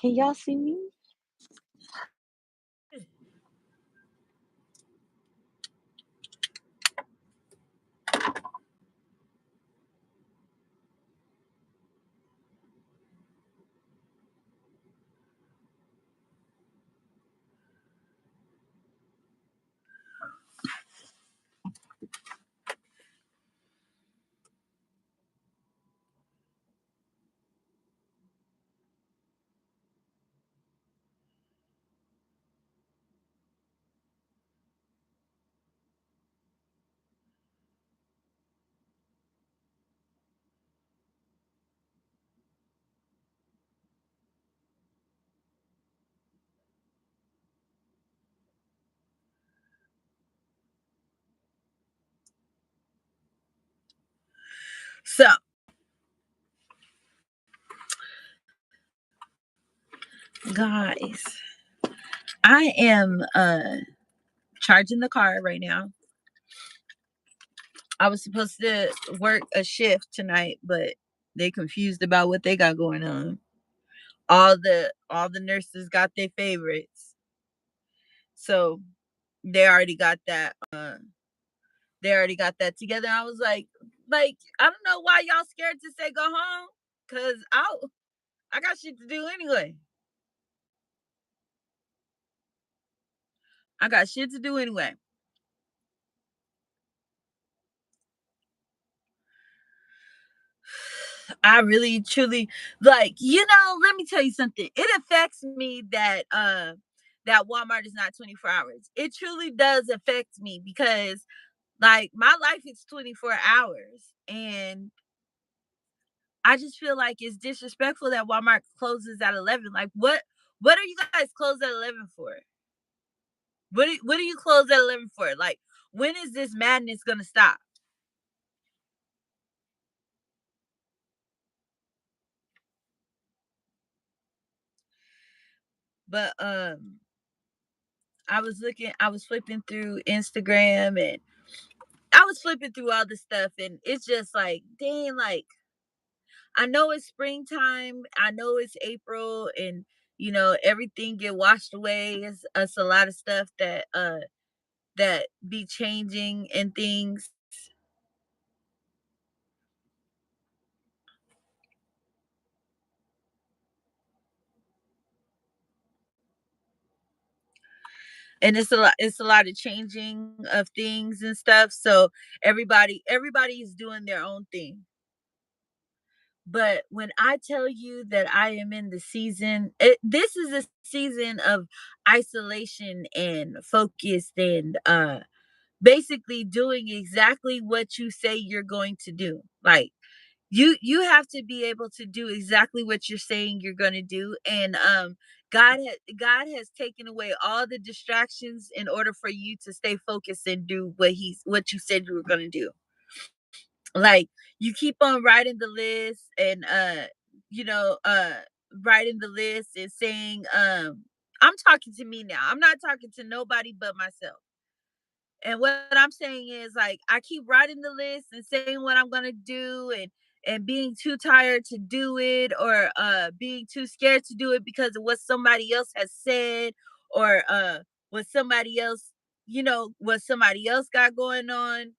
Can y'all see me? So, guys, I am charging the car right now. I was supposed to work a shift tonight, but they confused about what they got going on. All the nurses got their favorites. So, they already got that together. I was like I don't know why y'all scared to say go home cuz I got shit to do anyway. I got shit to do anyway. I really truly let me tell you something. It affects me that Walmart is not 24 hours. It truly does affect me because like my life is 24 hours and I just feel like it's disrespectful that Walmart closes at 11. Like what are you guys closed at 11 for? What do you close at 11 for? Like when is this madness going to stop? But I was flipping through Instagram and I was flipping through all the stuff and it's just like, dang, like I know it's springtime, I know it's April and everything get washed away. It's a lot of stuff that be changing and things. And it's a lot of changing of things and stuff. So everybody is doing their own thing. But when I tell you that I am in the season, this is a season of isolation and focused and basically doing exactly what you say you're going to do. Like you have to be able to do exactly what you're saying you're going to do and God has taken away all the distractions in order for you to stay focused and do what you said you were going to do. Like you keep on writing the list and you know writing the list and saying I'm talking to me now. I'm not talking to nobody but myself. And what I'm saying is like I keep writing the list and saying what I'm gonna do and being too tired to do it or being too scared to do it because of what somebody else has said or what somebody else what somebody else got going on.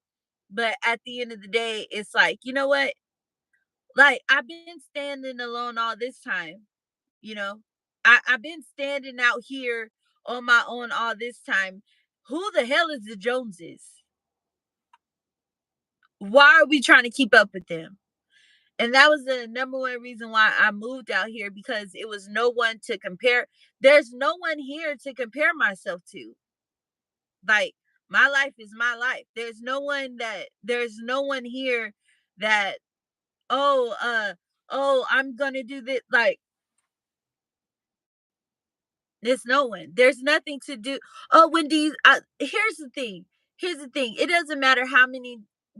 But at the end of the day, it's like, you know what? Like I've been standing alone all this time, you know. I've been standing out here on my own all this time. Who the hell is the Joneses? Why are we trying to keep up with them? And that was the number one reason why I moved out here because it was no one to compare. There's no one here to compare myself to. Like my life is my life. There's no one here that oh I'm gonna do this. Like there's no one. There's nothing to do. Oh, Wendy's. Here's the thing. It doesn't matter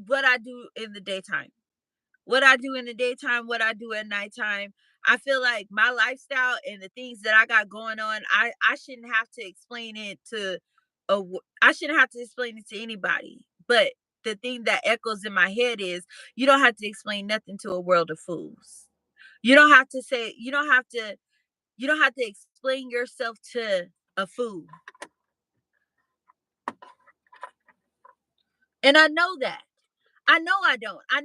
what I do in the daytime. What I do in the daytime, what I do at nighttime. I feel like my lifestyle and the things that I got going on, I shouldn't have to explain it to I shouldn't have to explain it to anybody. But the thing that echoes in my head is you don't have to explain nothing to a world of fools. You don't have to You don't have to explain yourself to a fool. And I know that. I know I don't. I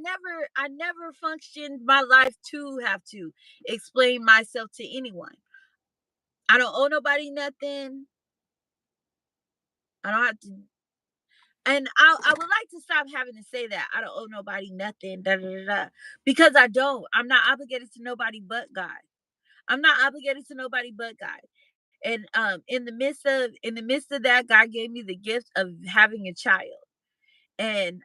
never functioned my life to have to explain myself to anyone. I don't owe nobody nothing. I don't have to, and I would like to stop having to say that. I don't owe nobody nothing, da da da da. Because I don't. I'm not obligated to nobody but God. I'm not obligated to nobody but God. And in the midst of that, God gave me the gift of having a child. And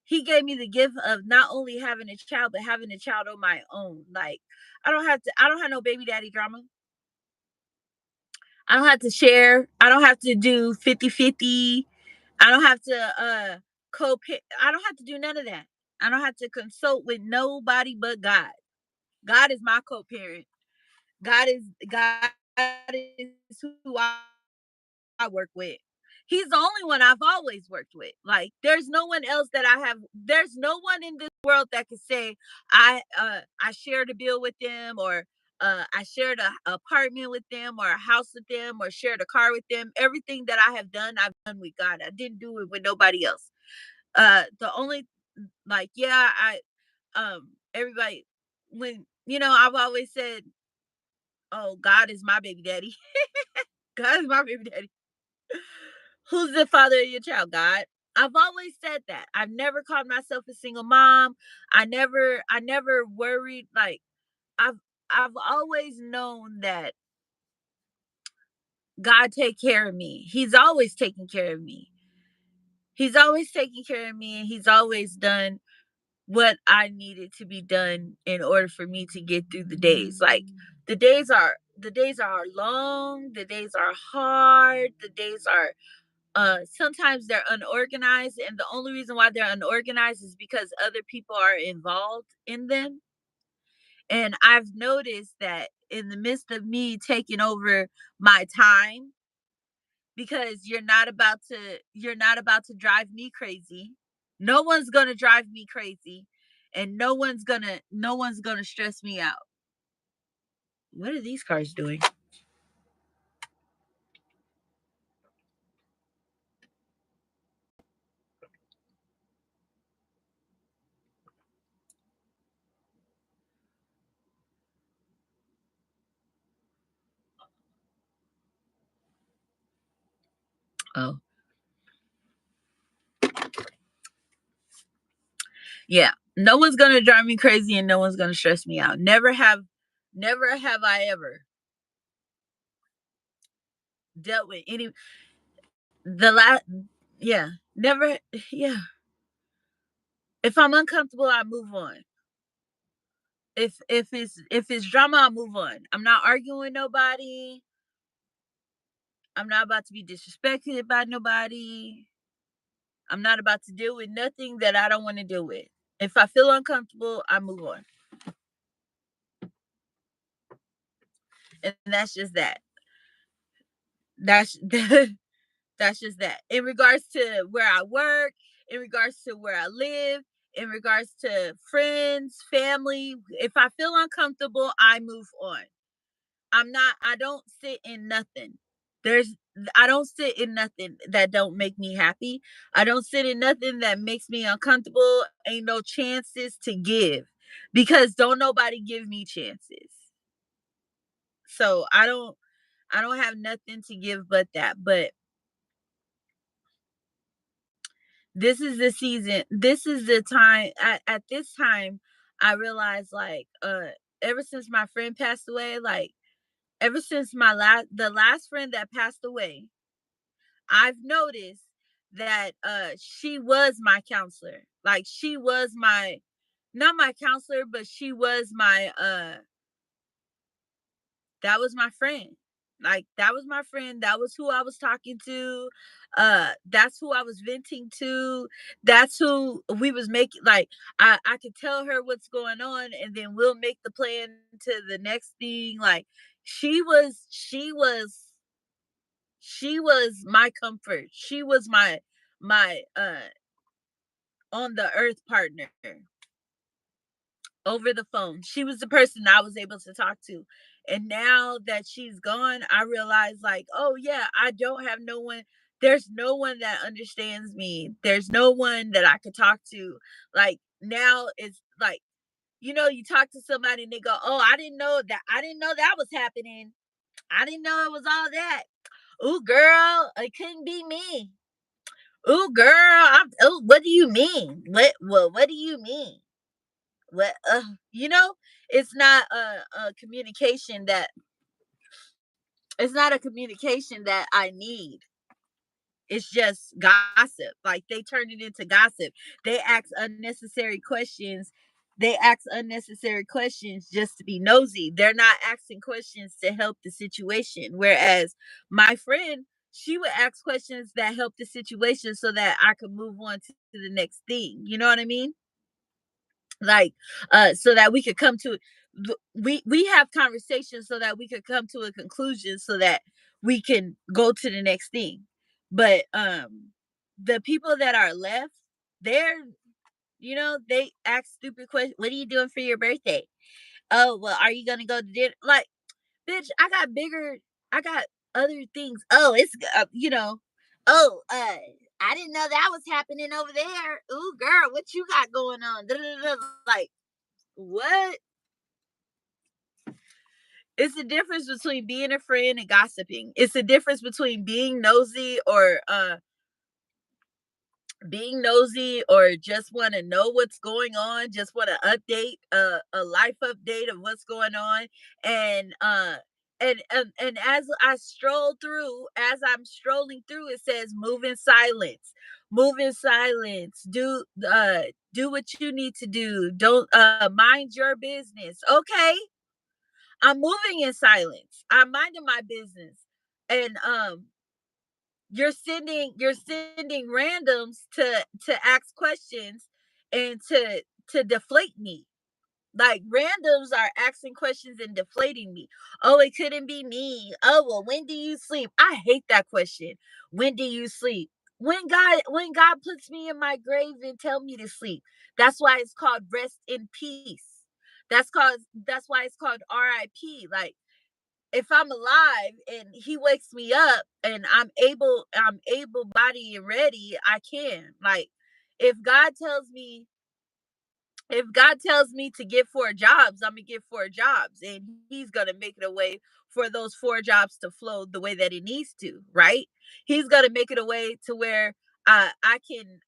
he gave me the gift of not only having a child, but having a child on my own. Like, I don't have no baby daddy drama. I don't have to share. I don't have to do 50-50. I don't have to co I don't have to do none of that. I don't have to consult with nobody but God. God is my co-parent. God is who I work with. He's the only one I've always worked with. Like, there's no one else that I have. There's no one in this world that could say I shared a bill with them, or I shared a apartment with them, or a house with them, or shared a car with them. Everything that I have done, I've done with God. I didn't do it with nobody else. The only, like, yeah, everybody, when, I've always said, "Oh, God is my baby daddy." God is my baby daddy. Who's the father of your child? God. I've always said that. I've never called myself a single mom. I never worried. Like, I've I've always known that God take care of me. He's always taking care of me. He's always taking care of me, and he's always done what I needed to be done in order for me to get through the days. Like, the days are long, the days are hard, the days are sometimes they're unorganized, and the only reason why they're unorganized is because other people are involved in them. And I've noticed that in the midst of me taking over my time, because you're not about to drive me crazy. No one's going to drive me crazy, and no one's going to stress me out. What are these cars doing? Oh, yeah. No one's going to drive me crazy, and no one's going to stress me out. Never have I ever dealt with any the last yeah, never yeah. If I'm uncomfortable, I move on. If it's drama, I move on. I'm not arguing with nobody. I'm not about to be disrespected by nobody. I'm not about to deal with nothing that I don't want to deal with. If I feel uncomfortable, I move on. And that's just that. That's that's just that. In regards to where I work, in regards to where I live, in regards to friends, family, if I feel uncomfortable, I move on. I don't sit in nothing. There's I don't sit in nothing that don't make me happy. I don't sit in nothing that makes me uncomfortable. Ain't no chances to give, because don't nobody give me chances. So I don't have nothing to give but that. But this is the season. This is the time. At this time, I realized, like, ever since my friend passed away, like, ever since the last friend that passed away, I've noticed that she was my counselor. Like, she was my, not my counselor, but she was my that was my friend. Like, that was my friend. That was who I was talking to. That's who I was venting to. That's who we was making, like, I could tell her what's going on, and then we'll make the plan to the next thing. Like, she was my comfort. She was my on the earth partner. over the phone. She was the person I was able to talk to. And now that she's gone, I realize like, oh yeah, I don't have no one. There's no one that understands me. There's no one that I could talk to. Like now it's like, you talk to somebody and they go, "Oh, I didn't know that. I didn't know that was happening. I didn't know it was all that. Ooh, girl, it couldn't be me. Ooh, girl, what do you mean? What do you mean? What you know, it's not a communication that it's not a communication that I need. It's just gossip. Like they turned it into gossip. They ask unnecessary questions. They ask unnecessary questions just to be nosy. They're not asking questions to help the situation. Whereas my friend, she would ask questions that help the situation so that I could move on to the next thing. You know what I mean? Like so that we could come to we have conversations so that we could come to a conclusion so that we can go to the next thing. But the people that are left, they're they ask stupid questions. What are you doing for your birthday? Oh, well, are you gonna go to dinner? Like, bitch, I got other things. Oh, it's oh, I didn't know that was happening over there. Ooh, girl, what you got going on? Like, what? It's the difference between being a friend and gossiping. It's the difference between being nosy or just want to know what's going on, just want to update a life update of what's going on. And and as I'm strolling through, it says move in silence. Move in silence. Do what you need to do. Don't mind your business. Okay, I'm moving in silence. I'm minding my business. And you're sending randoms to ask questions and to deflate me. Like randoms are asking questions and deflating me. Oh, it couldn't be me. Oh, well, when do you sleep? I hate that question. When do you sleep? When God puts me in my grave and tell me to sleep. That's why it's called rest in peace. That's why it's called RIP. Like if I'm alive and he wakes me up and I'm able body and ready, I can. Like if God tells me if God tells me to get 4 jobs, I'm gonna get 4 jobs, and He's gonna make it a way for those 4 jobs to flow the way that it needs to, right? He's gonna make it a way to where I can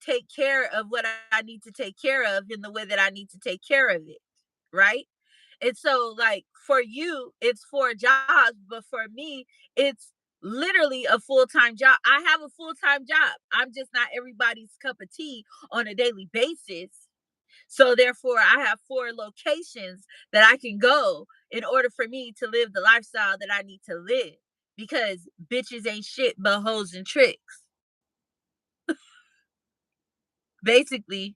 take care of what I need to take care of in the way that I need to take care of it, right? And so, like for you, it's 4 jobs, but for me, it's literally a full-time job. I have a full-time job. I'm just not everybody's cup of tea on a daily basis. So therefore, I have 4 locations that I can go in order for me to live the lifestyle that I need to live. Because bitches ain't shit but hoes and tricks. Basically,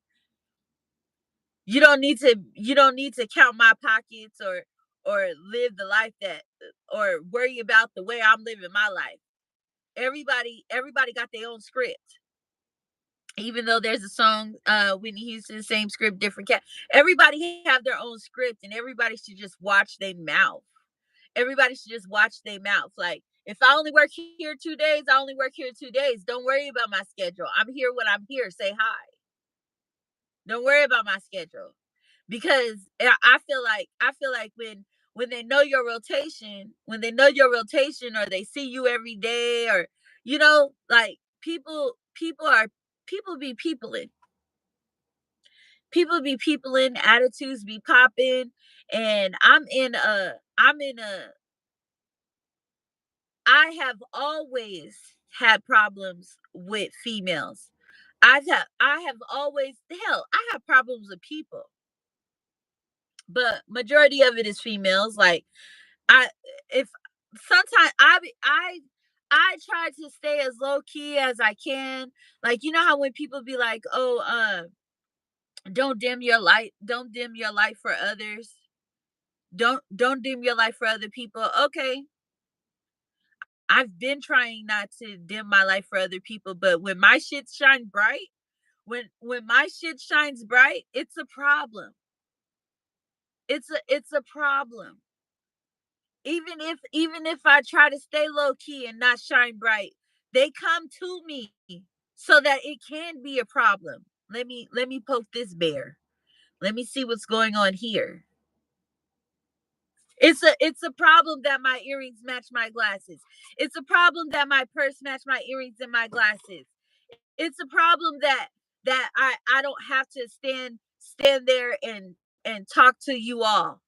you don't need to count my pockets or live the life that or worry about the way I'm living my life. Everybody got their own script. Even though there's a song, Whitney Houston, same script, different cat. Everybody have their own script, and everybody should just watch their mouth. Everybody should just watch their mouth. Like, if I only work here 2 days, I only work here 2 days. Don't worry about my schedule. I'm here when I'm here. Say hi. Don't worry about my schedule. Because I feel like when they know your rotation, or they see you every day, or like people be peopling, attitudes be popping, and I have always had problems with females. I have always, hell, I have problems with people, but majority of it is females. Like I if sometimes I try to stay as low key as I can. Like how when people be like, "Oh, don't dim your light for others. Don't dim your light for other people." Okay, I've been trying not to dim my light for other people, but when my shit shine bright, when my shit shines bright, it's a problem. It's a problem. Even if I try to stay low key and not shine bright, they come to me so that it can be a problem. Let me poke this bear. Let me see what's going on here. It's a problem that my earrings match my glasses. It's a problem that my purse match my earrings and my glasses. It's a problem that I don't have to stand there and talk to you all.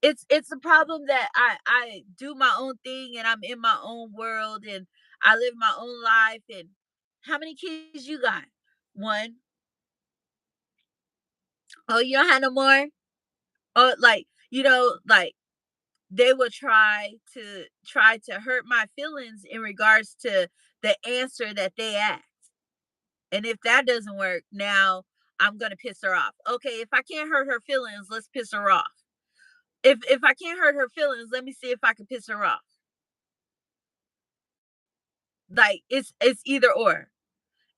It's a problem that I do my own thing and I'm in my own world and I live my own life. And how many kids you got? One. Oh, you don't have no more? Oh, like, like they will try to hurt my feelings in regards to the answer that they asked. And if that doesn't work, now I'm gonna piss her off. Okay, if I can't hurt her feelings, let's piss her off. If I can't hurt her feelings, let me see if I can piss her off. Like it's either or.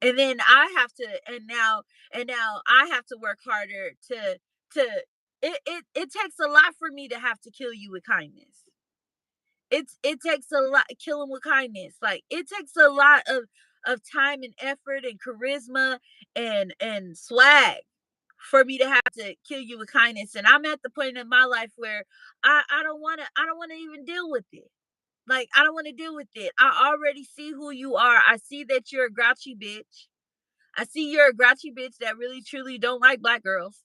And then I have to and now I have to work harder to it takes a lot for me to have to kill you with kindness. It takes a lot kill him with kindness. Like it takes a lot of time and effort and charisma and swag for me to have to kill you with kindness. And I'm at the point in my life where I don't want to even deal with it. Like I don't want to deal with it. I already see who you are. I see that you're a grouchy bitch. I see you're a grouchy bitch that really truly don't like black girls.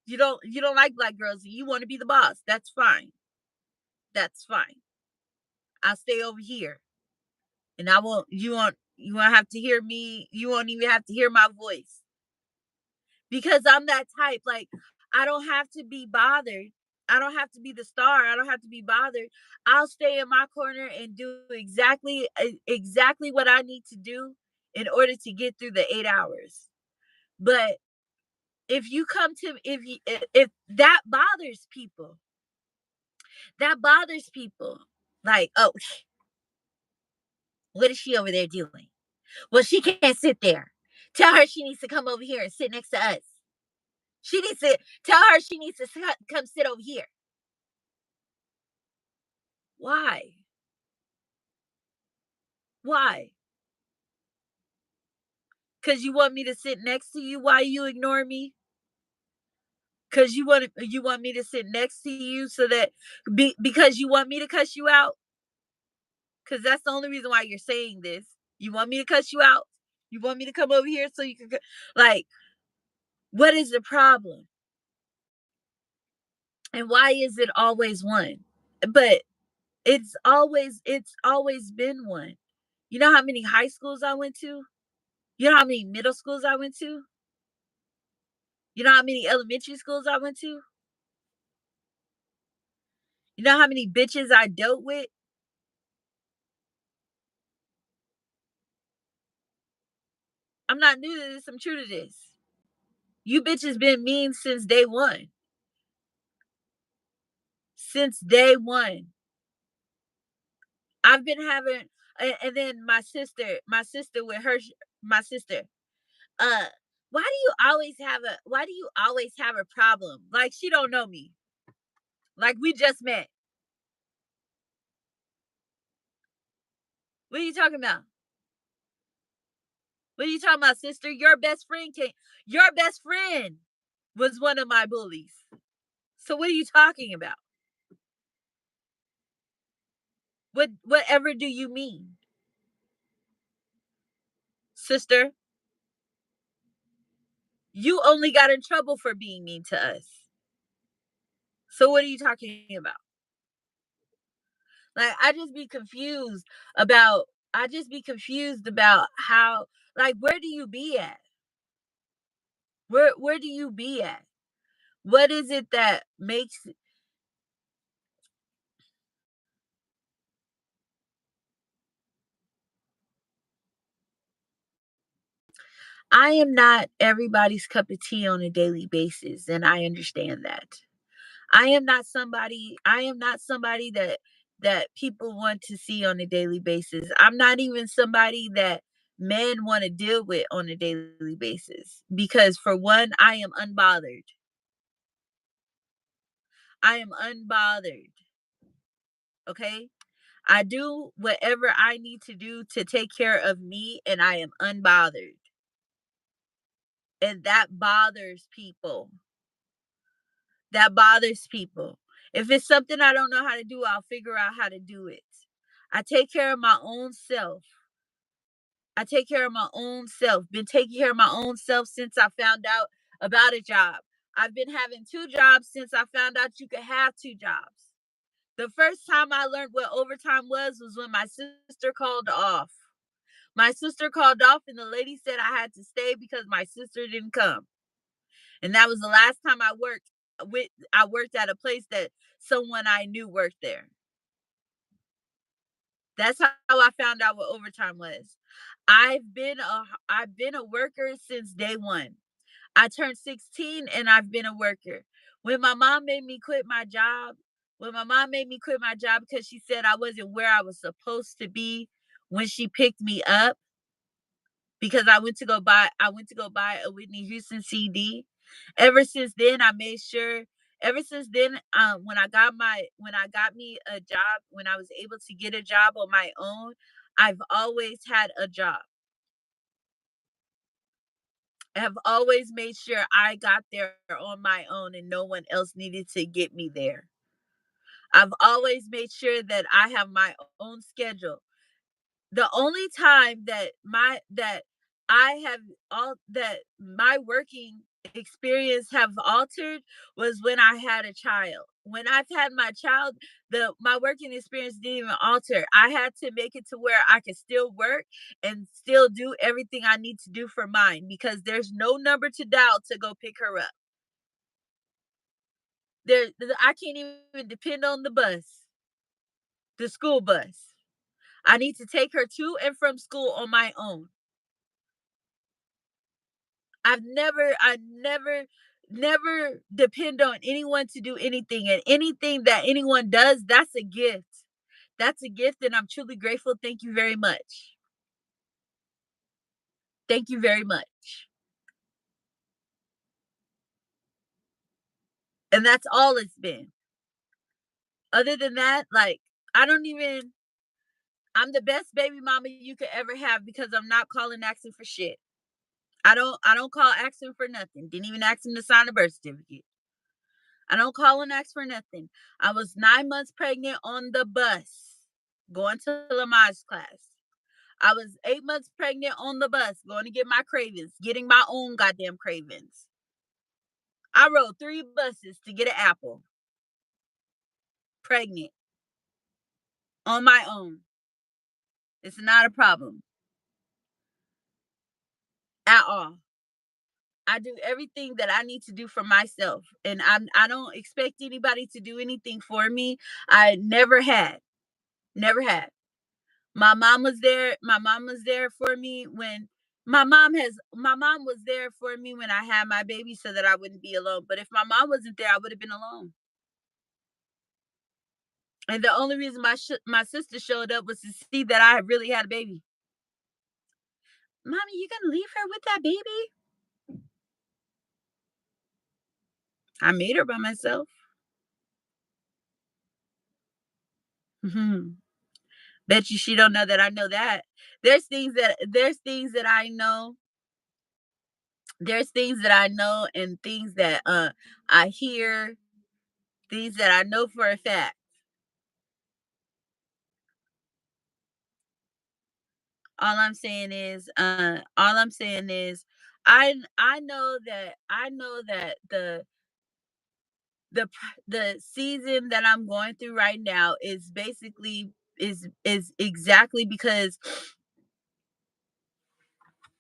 You don't like black girls. You want to be the boss. That's fine. That's fine. I'll stay over here. And I won't you won't have to hear me. You won't even have to hear my voice. Because I'm that type. Like I don't have to be bothered. I don't have to be the star. I don't have to be bothered. I'll stay in my corner and do exactly what I need to do in order to get through the 8 hours. But if you come to if that bothers people, that bothers people. Like, oh, what is she over there doing? Well, she can't sit there. Tell her she needs to come over here and sit next to us. She needs to tell her she needs to come sit over here. Why? Why? Cuz you want me to sit next to you while you ignore me? Cuz you want me to sit next to you so that because you want me to cuss you out? Cuz that's the only reason why you're saying this. You want me to cuss you out? You want me to come over here so you can like what is the problem? And why is it always one? But it's always been one. You know how many high schools I went to? You know how many middle schools I went to? You know how many elementary schools I went to? You know how many bitches I dealt with? I'm not new to this, I'm true to this. You bitches been mean since day one. Since day one. I've been having and then my sister with her my sister. Uh why do you always have a problem? Like she don't know me. Like we just met. What are you talking about? What are you talking about, sister? Your best friend was one of my bullies. So what are you talking about? Whatever do you mean? Sister, you only got in trouble for being mean to us. So what are you talking about? Like I just be confused about how like where do you be at? Where do you be at? What is it that makes I am not everybody's cup of tea on a daily basis and I understand that. I am not somebody that people want to see on a daily basis. I'm not even somebody that men want to deal with on a daily basis because for one, I am unbothered. I am unbothered. Okay? I do whatever I need to do to take care of me, and I am unbothered. And that bothers people. That bothers people. If it's something I don't know how to do, I'll figure out how to do it. I take care of my own self. I take care of my own self. Been taking care of my own self since I found out about a job. I've been having two jobs since I found out you could have two jobs. The first time I learned what overtime was when my sister called off. My sister called off, and the lady said I had to stay because my sister didn't come. And that was the last time I worked I worked at a place that someone I knew worked there. That's how I found out what overtime was. I've been a worker since day 1. I turned 16 and I've been a worker. When my mom made me quit my job, when my mom made me quit my job because she said I wasn't where I was supposed to be when she picked me up, because I went to go buy a Whitney Houston CD. Ever since then, I made sure. Ever since then, when I got me a job, when I was able to get a job on my own, I've always had a job. I have always made sure I got there on my own and no one else needed to get me there. I've always made sure that I have my own schedule. The only time that I have all that my working experience have altered was when I had a child. When I've had my child, the my working experience didn't even alter. I had to make it to where I could still work and still do everything I need to do for mine, because there's no number to dial to go pick her up. I can't even depend on the school bus. I need to take her to and from school on my own. I never depend on anyone to do anything. And anything that anyone does, that's a gift. That's a gift, and I'm truly grateful. Thank you very much. Thank you very much. And that's all it's been. Other than that, like, I don't even I'm the best baby mama you could ever have because I'm not calling asking for shit. I don't call asking for nothing. Didn't even ask him to sign a birth certificate. I don't call and ask for nothing. I was 9 months pregnant on the bus going to Lamaze class. I was 8 months pregnant on the bus going to get my cravings, getting my own goddamn cravings. I rode 3 buses to get an apple, pregnant, on my own. It's not a problem at all. I do everything that I need to do for myself, and I don't expect anybody to do anything for me. I never had, never had. My mom was there for me when my mom was there for me when I had my baby so that I wouldn't be alone. But if my mom wasn't there, I would have been alone. And the only reason my sister showed up was to see that I really had a baby. Mommy, you gonna leave her with that baby? I made her by myself. Mhm. Bet you she don't know that I know that. There's things that I know. There's things that I know and things that I hear, things that I know for a fact. All I'm saying is I know that the season that I'm going through right now is basically is exactly because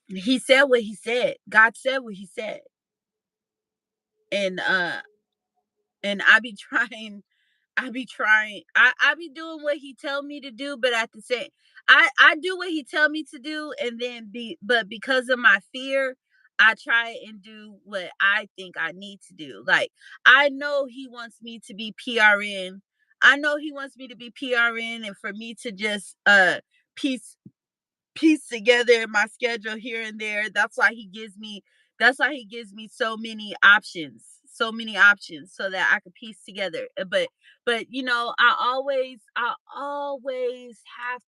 he said what he said. God said what he said. And I be trying I be doing what he tell me to do, but at the same I do what he tell me to do, and then but because of my fear, I try and do what I think I need to do. Like, I know he wants me to be PRN. I know he wants me to be PRN and for me to just piece piece together my schedule here and there. That's why he gives me That's why he gives me so many options so that I could piece together. But I always have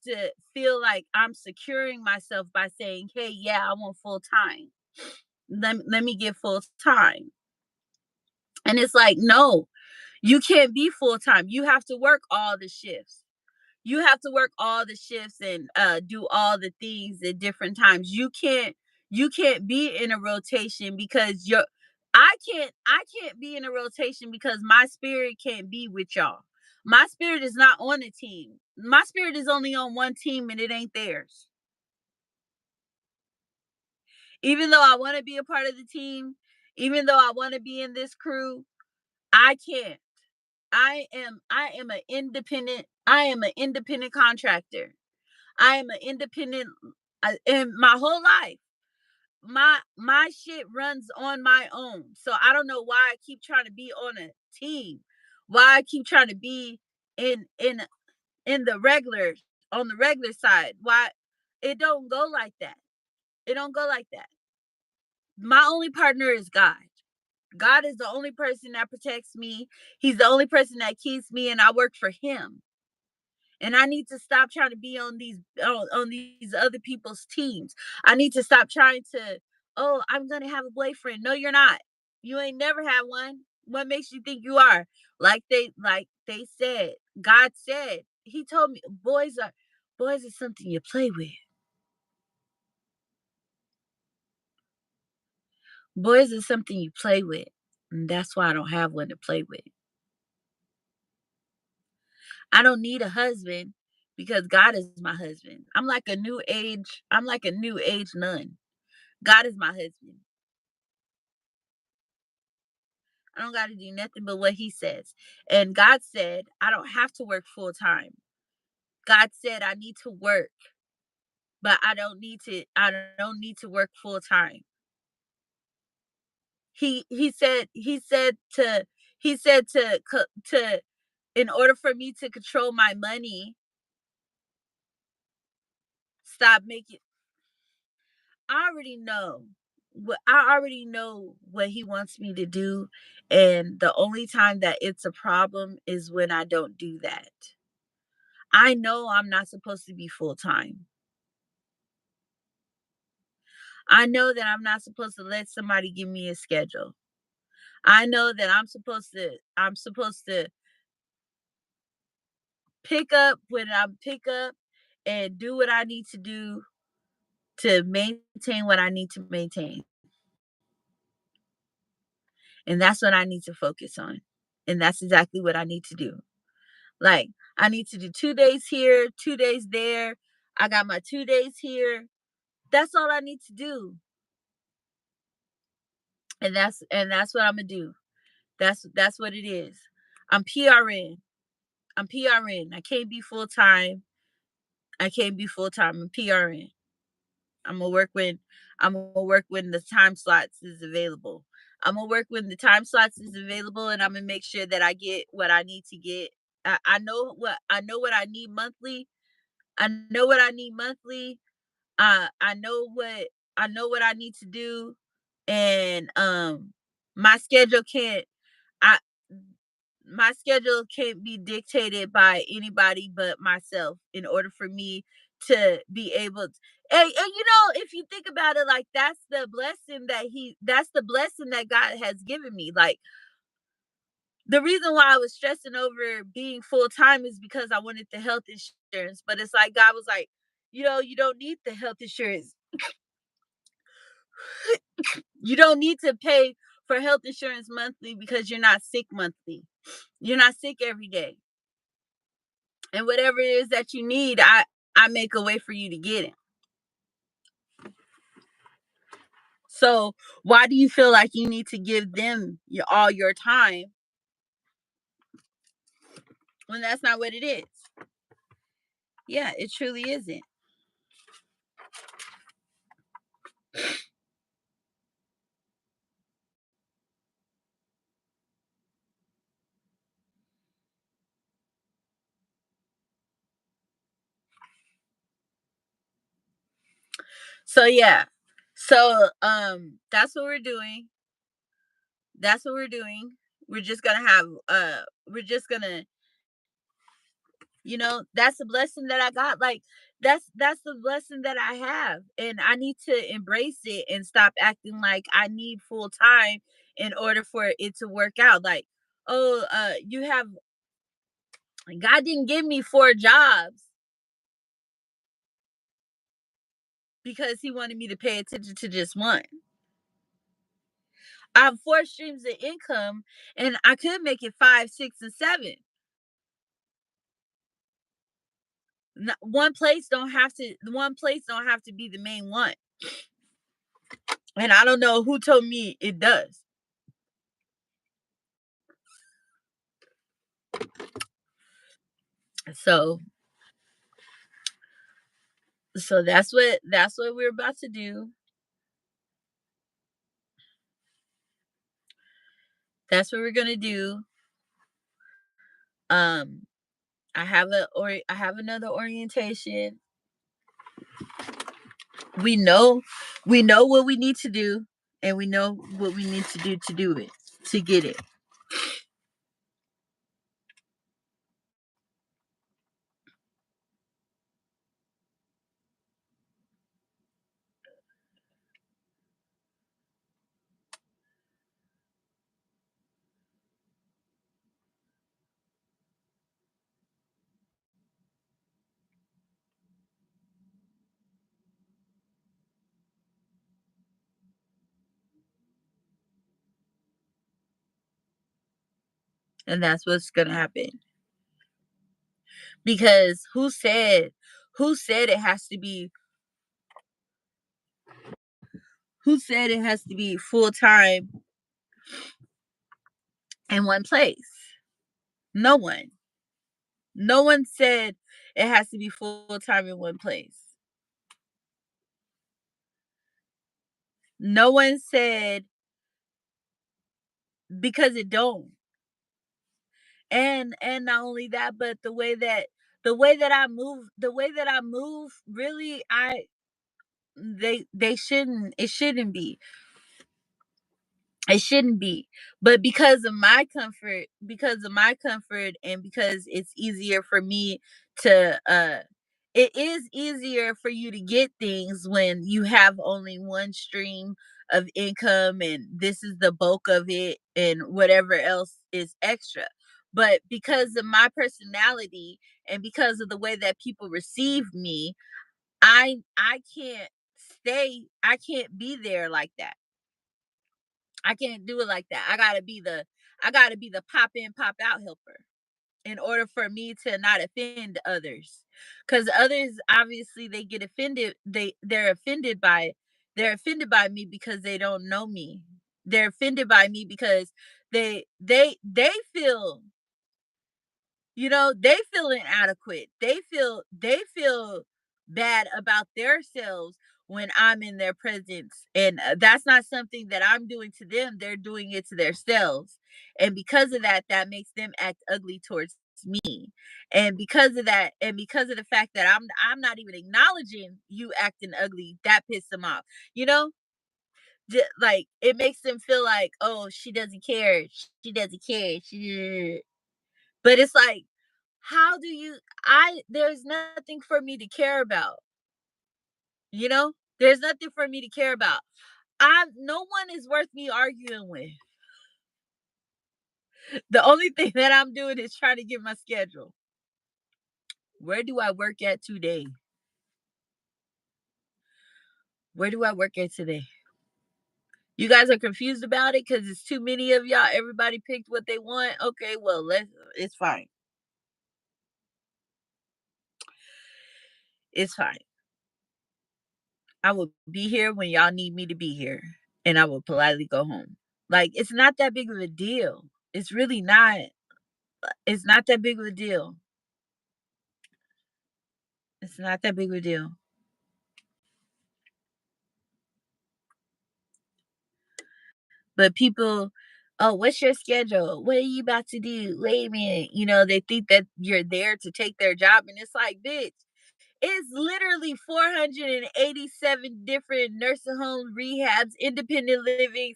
to feel like I'm securing myself by saying, "Hey, yeah, I want full time. Let me get full time." And it's like, "No, you can't be full time. You have to work all the shifts. You have to work all the shifts and do all the things at different times. You can't be in a rotation because I can't be in a rotation because my spirit can't be with y'all. My spirit is not on a team. My spirit is only on one team and it ain't theirs. Even though I want to be a part of the team, even though I want to be in this crew, I can't. I am an independent contractor. I am an independent in my whole life. My shit runs on my own. So I don't know why I keep trying to be on a team. Why I keep trying to be in in in the regular on the regular side. Why it don't go like that. It don't go like that. My only partner is God. God is the only person that protects me. He's the only person that keeps me and I work for him. And I need to stop trying to be on these other people's teams. I need to stop trying to, oh, I'm gonna have a boyfriend. No, you're not. You ain't never had one. What makes you think you are? Like they said, God said, He told me boys are something you play with. Boys are something you play with. And that's why I don't have one to play with. I don't need a husband because God is my husband. I'm like a new age nun. God is my husband. I don't got to do nothing but what he says. And God said, I don't have to work full time. God said I need to work, but I don't need to work full time. He said to in order for me to control my money, stop making I already know what he wants me to do, and the only time that it's a problem is when I don't do that. I know I'm not supposed to be full time. I know that I'm not supposed to let somebody give me a schedule. I know that I'm supposed to pick up when I pick up and do what I need to do to maintain what I need to maintain. And that's what I need to focus on. And that's exactly what I need to do. Like, I need to do 2 days here, 2 days there. I got my 2 days here. That's all I need to do. And that's what I'm gonna do. That's what it is. I'm PRN. I'm PRN. I can't be full time. I can't be full time. I'm PRN. I'm gonna work when I'm gonna work when the time slots is available. I'm gonna work when the time slots is available, and I'm gonna make sure that I get what I need to get. I know what I need monthly. I know what I need monthly. I know what I need to do, and my schedule can't. I my schedule can't be dictated by anybody but myself in order for me to be able to, if you think about it, like that's the blessing that God has given me. Like, the reason why I was stressing over being full time is because I wanted the health insurance, but it's like God was like, you don't need the health insurance. You don't need to pay for health insurance monthly because you're not sick monthly. You're not sick every day. And whatever it is that you need, I make a way for you to get it. So why do you feel like you need to give them all your time when that's not what it is? Yeah, it truly isn't. So yeah. So, that's what we're doing. That's what we're doing. We're just gonna have, we're just gonna, that's a blessing that I got. Like, that's the blessing that I have, and I need to embrace it and stop acting like I need full time in order for it to work out. Like, oh, you have God didn't give me four jobs because He wanted me to pay attention to just one. I have four streams of income, and I could make it five, six, and seven. One place don't have to be the main one. And I don't know who told me it does. So that's what we're about to do. That's what we're gonna do. Um, I have another orientation. We know we know what we need to do, and we know what we need to do it, to get it. And that's what's gonna happen. Because who said it has to be who said it has to be full time in one place? No one. No one said it has to be full time in one place. No one said, because it don't. And not only that, but the way that I move, really, I they shouldn't it shouldn't be. It shouldn't be. But because of my comfort and because it's easier for me to it is easier for you to get things when you have only one stream of income, and this is the bulk of it, and whatever else is extra. But because of my personality and because of the way that people receive me, I can't be there like that. I can't do it like that. I gotta be the pop in, pop out helper in order for me to not offend others. Cause others, obviously, they get offended. They're offended by me because they don't know me. They're offended by me because they feel, they feel inadequate. They feel bad about themselves when I'm in their presence, and that's not something that I'm doing to them. They're doing it to themselves, and because of that, that makes them act ugly towards me. And because of that, and because of the fact that I'm not even acknowledging you acting ugly, that pisses them off. You know, like, it makes them feel like, oh, she doesn't care. She doesn't care. But it's like, how do you I there's nothing for me to care about, you know? There's nothing for me to care about. I No one is worth me arguing with. The only thing that I'm doing is trying to get my schedule. Where do I work at today? Where do I work at today? You guys are confused about it because it's too many of y'all. Everybody picked what they want. Okay, well, it's fine. It's fine. I will be here when y'all need me to be here, and I will politely go home. Like, it's not that big of a deal. It's really not. It's not that big of a deal. It's not that big of a deal. But people, oh, what's your schedule? What are you about to do? Wait a minute. They think that you're there to take their job. And it's like, bitch, It's literally 487 different nursing homes, rehabs, independent livings.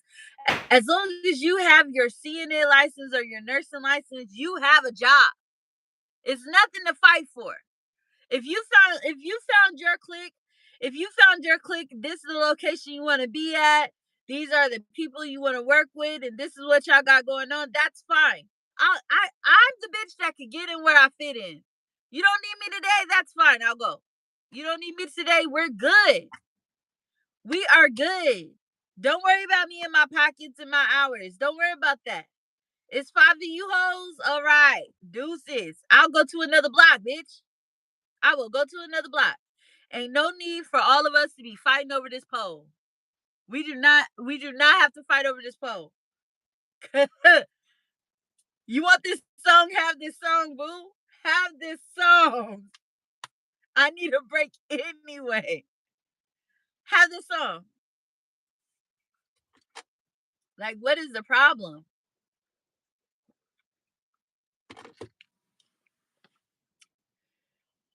As long as you have your CNA license or your nursing license, you have a job. It's nothing to fight for. If you found your clique, if you found your clique, this is the location you want to be at. These are the people you want to work with, and this is what y'all got going on. That's fine. I'm the bitch that can get in where I fit in. You don't need me today, that's fine. I'll go. You don't need me today, we're good. We are good. Don't worry about me and my pockets and my hours. Don't worry about that. It's 5 of you hoes. All right. Deuces. I'll go to another block, bitch. I will go to another block. Ain't no need for all of us to be fighting over this pole. We do not have to fight over this pole. You want this song? Have this song, boo. Have this song. I need a break anyway. Have this song. Like, what is the problem?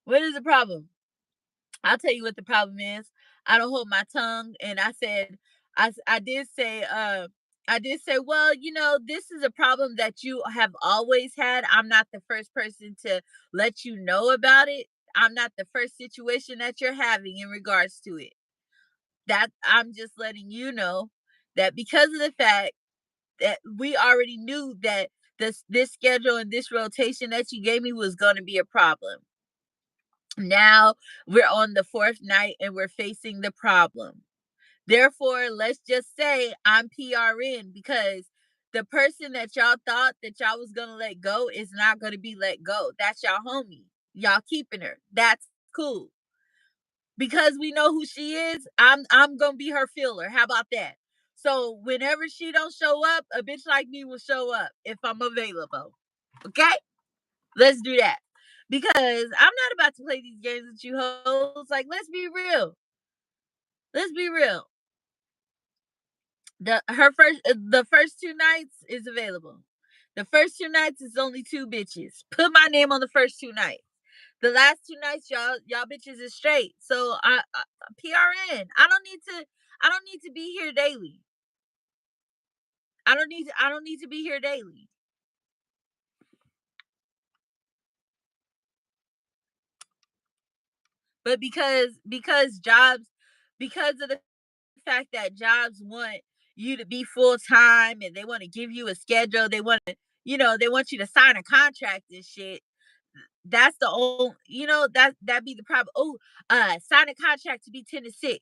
What is the problem? I'll tell you what the problem is. I don't hold my tongue, and I did say, well, this is a problem that you have always had. I'm not the first person to let you know about it. I'm not the first situation that you're having in regards to it. That I'm just letting you know that because of the fact that we already knew that this schedule and this rotation that you gave me was going to be a problem. Now we're on the fourth night and we're facing the problem. Therefore, let's just say I'm PRN because the person that y'all thought that y'all was gonna let go is not gonna be let go. That's y'all homie. Y'all keeping her. That's cool. Because we know who she is, I'm gonna be her filler. How about that? So whenever she don't show up, a bitch like me will show up if I'm available. Okay? Let's do that. Because I'm not about to play these games with you hoes. Like, let's be real. Let's be real. The first 2 nights is available. The first 2 nights is only 2 bitches. Put my name on the first 2 nights. The last 2 nights, y'all bitches is straight. So I PRN. I don't need to be here daily. I don't need to be here daily. But because of the fact that jobs want you to be full time and they want to give you a schedule, they want you to sign a contract and shit. That's the old, that be the problem. Oh, sign a contract to be 10 to 6.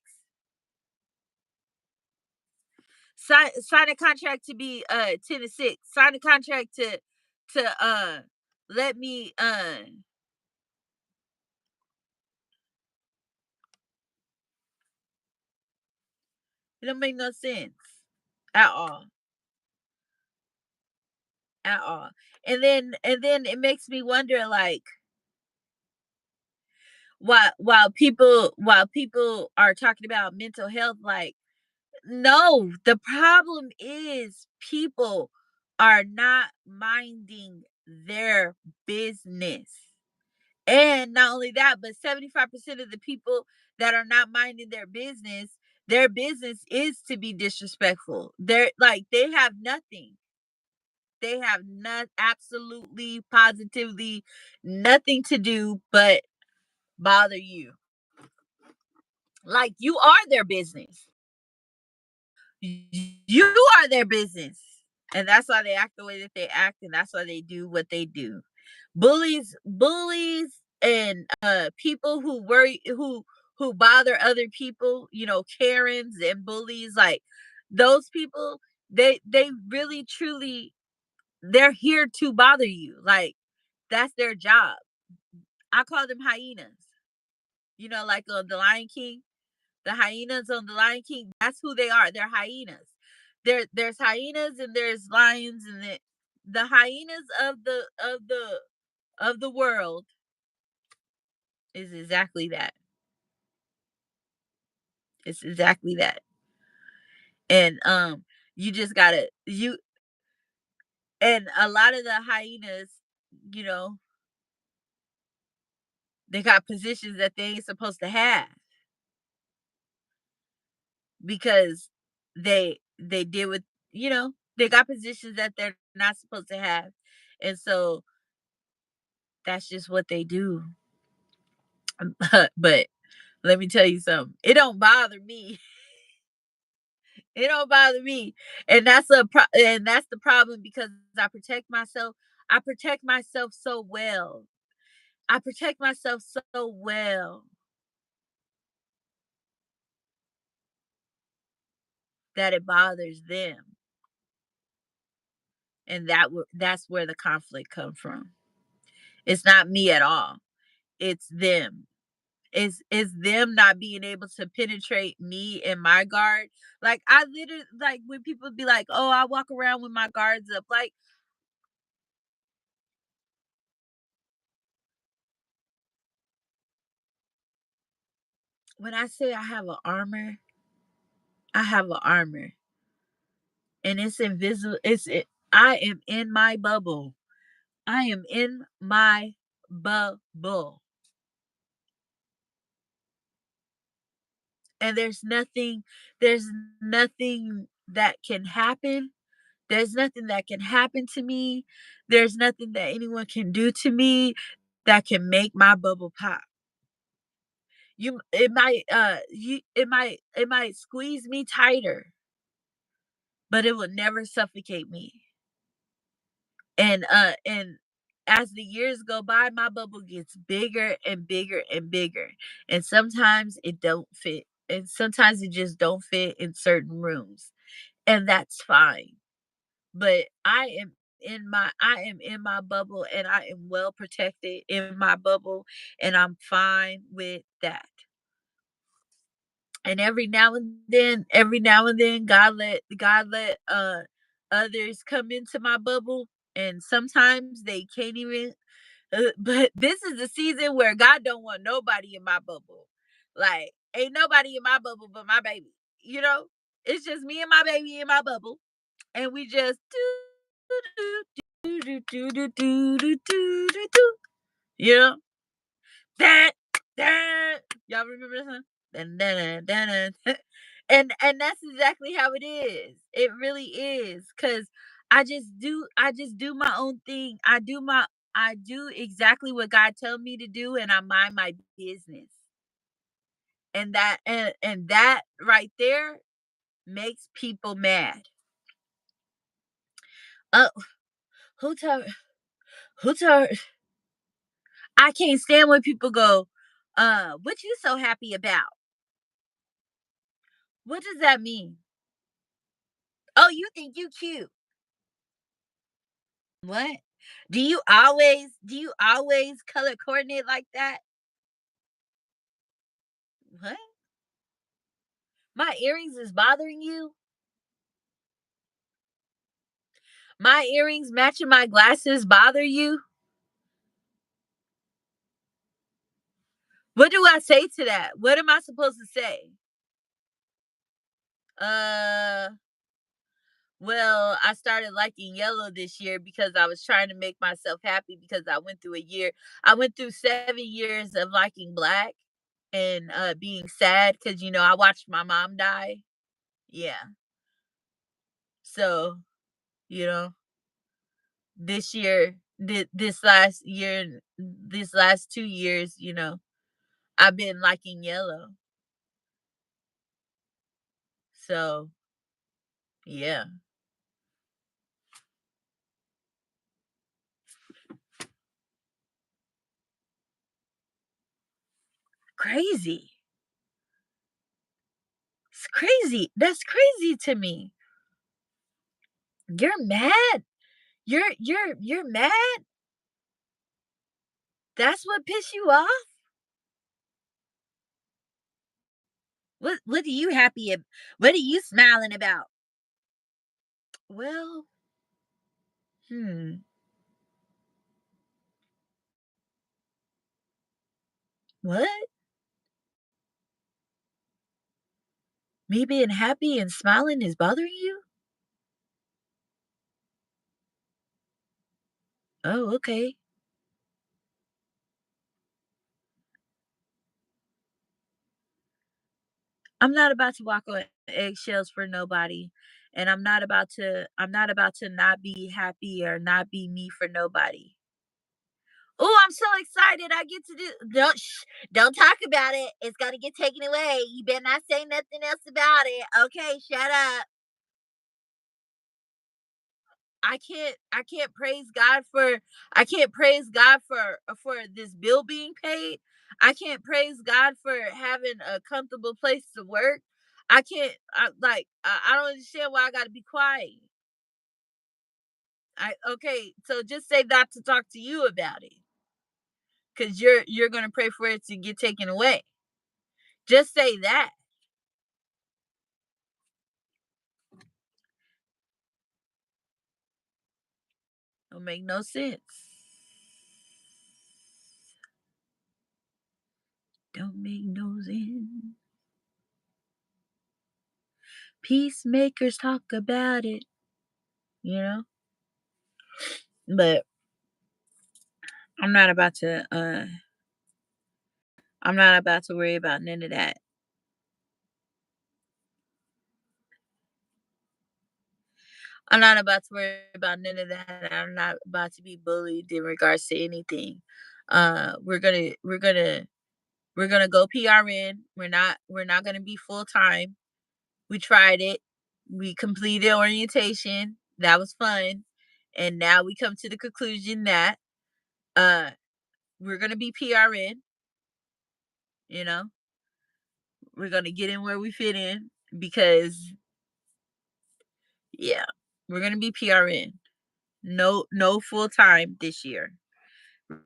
Sign a contract to be 10 to 6. Sign a contract to let me it don't make no sense at all. At all. And then it makes me wonder, like, while people are talking about mental health, like, no, the problem is people are not minding their business. And not only that, but 75% of the people that are not minding their business is to be disrespectful. They have nothing. They have not absolutely positively nothing to do but bother you. Like, you are their business. You are their business. And that's why they act the way that they act, and that's why they do what they do. Bullies and people who worry who bother other people, Karens and bullies, like, those people, they really truly, they're here to bother you. Like, that's their job. I call them hyenas. Like on the Lion King, the hyenas on the Lion King, that's who they are. They're hyenas. There's hyenas and there's lions, and the hyenas of the world is exactly that. It's exactly that. And you just gotta you and a lot of the hyenas, you know, They got positions that they ain't supposed to have because they did with they got positions that they're not supposed to have. And so that's just what they do. But let me tell you something. It don't bother me. It don't bother me. And and that's the problem because I protect myself. I protect myself so well. I protect myself so well that it bothers them. And that's where the conflict come from. It's not me at all. It's them. It's them not being able to penetrate me and my guard. Like I literally like when people be like, "Oh, I walk around with my guards up." Like when I say I have an armor, I have an armor, and it's invisible. I am in my bubble. I am in my bubble, and There's nothing that can happen. There's nothing that can happen to me. There's nothing that anyone can do to me that can make my bubble pop. It might squeeze me tighter, but it will never suffocate me. And as the years go by, my bubble gets bigger and bigger and bigger. And sometimes it don't fit. And sometimes it just don't fit in certain rooms. And that's fine. But I am in my bubble and I am well protected in my bubble and I'm fine with that. And every now and then God let others come into my bubble and sometimes they can't even but this is the season where God don't want nobody in my bubble. Like ain't nobody in my bubble but my baby. You know? It's just me and my baby in my bubble and we just do do do do do do do do do. You know? That that y'all remember this one? Dun, dun, dun, dun, dun. And that's exactly how it is. It really is. Cause I just do my own thing. I do exactly what God told me to do and I mind my business. And that right there makes people mad. Oh, who told who told I can't stand when people go, what you so happy about? What does that mean? Oh, you think you cute. What? Do you always color coordinate like that? What? My earrings is bothering you? My earrings matching my glasses bother you? What do I say to that? What am I supposed to say? Uh, well, I started liking yellow this year because I was trying to make myself happy because I went through 7 years of liking black and being sad because I watched my mom die. Yeah. So, you know, this last 2 years, I've been liking yellow. So, yeah. Crazy. It's crazy. That's crazy to me. You're mad? You're mad? That's what pissed you off? What are you what are you smiling about? Well, hmm. What? Me being happy and smiling is bothering you? Oh, okay. I'm not about to walk on eggshells for nobody, and I'm not about to not be happy or not be me for nobody. Oh, I'm so excited. I get to do don't talk about it. It's gonna get taken away. You better not say nothing else about it. Okay, shut up. I can't praise God for I can't praise God for this bill being paid. I can't praise God for having a comfortable place to work. I can't I don't understand why I got to be quiet. I okay, so just say not to talk to you about it cuz you're going to pray for it to get taken away. Just say that. Don't make no sense. Don't make no sense. Peacemakers talk about it, you know? But I'm not about to I'm not about to worry about none of that. I'm not about to worry about none of that. I'm not about to be bullied in regards to anything. We're gonna we're gonna go PRN. We're not gonna be full time. We tried it. We completed orientation. That was fun. And now we come to the conclusion that uh we're gonna be PRN, you know. We're gonna get in where we fit in because yeah, we're gonna be PRN. No full time this year.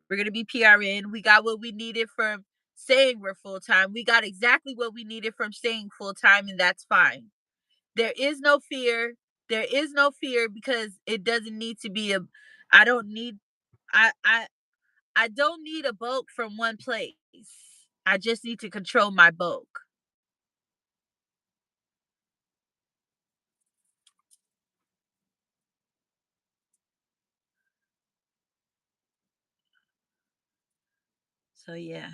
We're gonna be PRN. We got what we needed from saying we're full time. We got exactly what we needed from saying full time, and that's fine. There is no fear. There is no fear because it doesn't need to be a I don't need I I I don't need a bulk from one place. I just need to control my bulk. So yeah,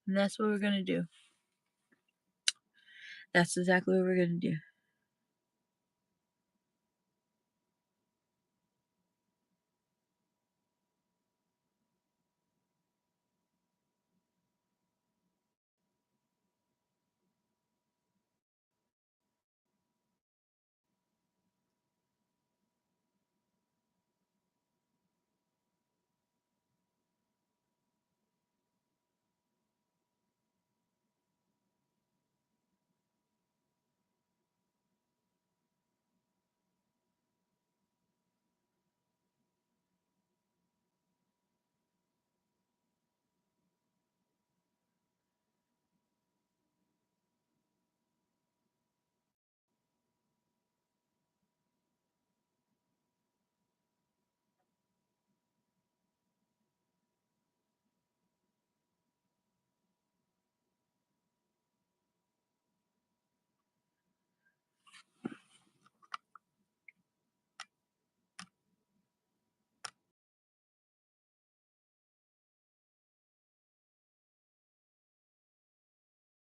and that's what we're gonna do. That's exactly what we're gonna do.